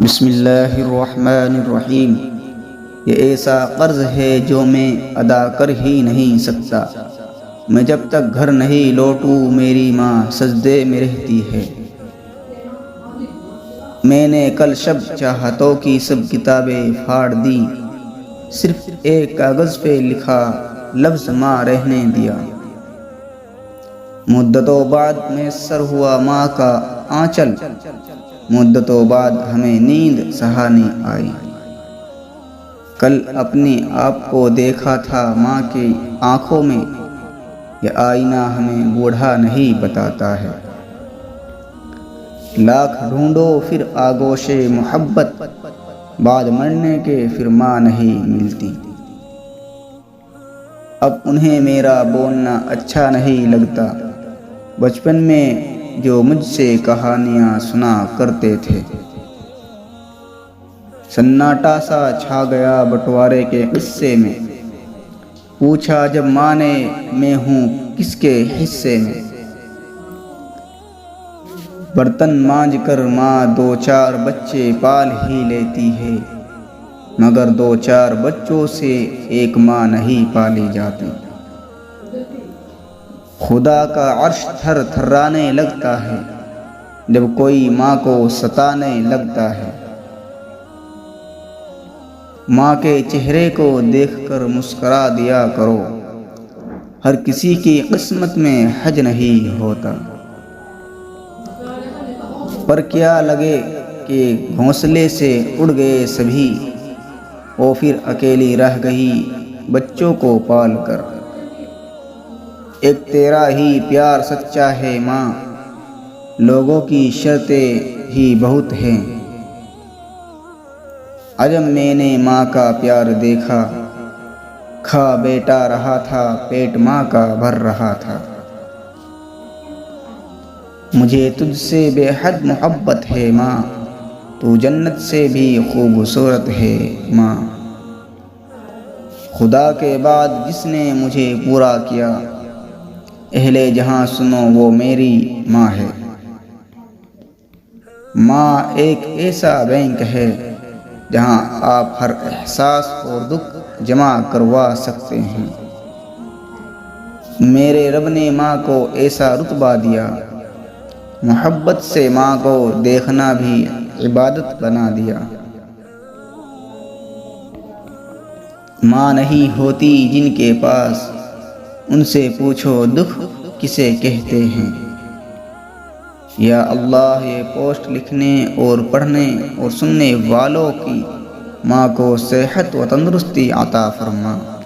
बिस्मिल्लाहिर्रहमानिर्रहीम। ये ऐसा कर्ज़ है जो मैं अदा कर ही नहीं सकता। मैं जब तक घर नहीं लौटूं मेरी माँ सजदे में रहती है। मैंने कल शब चाहतों की सब किताबें फाड़ दी, सिर्फ एक कागज़ पे लिखा लफ्ज़ माँ रहने दिया। मुद्दतों बाद मैसर हुआ माँ का आंचल, मुद्दतों बाद हमें नींद सहानी आई। कल अपने आप को देखा था माँ की आँखों में, यह आईना हमें बूढ़ा नहीं बताता है। लाख ढूंढो फिर आगोशे मोहब्बत, बाद मरने के फिर माँ नहीं मिलती। अब उन्हें मेरा बोलना अच्छा नहीं लगता। बचपन में जो मुझसे कहानियाँ सुना करते थे। सन्नाटा सा छा गया बंटवारे के किस्से में। पूछा जब माँ ने मैं हूँ किसके हिस्से में। बर्तन मांज कर माँ दो चार बच्चे पाल ही लेती है, मगर दो चार बच्चों से एक माँ नहीं पाली जाती। खुदा का अर्श थर थर्राने लगता है जब कोई माँ को सताने लगता है। माँ के चेहरे को देखकर मुस्करा दिया करो, हर किसी की किस्मत में हज नहीं होता। पर क्या लगे कि घोंसले से उड़ गए सभी, वो फिर अकेली रह गई बच्चों को पाल कर। एक तेरा ही प्यार सच्चा है माँ, लोगों की शर्तें ही बहुत हैं। अजब मैंने माँ का प्यार देखा, खा बेटा रहा था पेट माँ का भर रहा था। मुझे तुझसे बेहद मोहब्बत है माँ, तू जन्नत से भी खूबसूरत है माँ। खुदा के बाद जिसने मुझे पूरा किया, अहले जहां सुनो वो मेरी माँ है। माँ एक ऐसा बैंक है जहां आप हर एहसास और दुख जमा करवा सकते हैं। मेरे रब ने माँ को ऐसा रुतबा दिया, मोहब्बत से माँ को देखना भी इबादत बना दिया। माँ नहीं होती जिनके पास, उनसे पूछो दुख किसे कहते हैं। या अल्लाह ये पोस्ट लिखने और पढ़ने और सुनने वालों की माँ को सेहत व तंदुरुस्ती अता फरमा।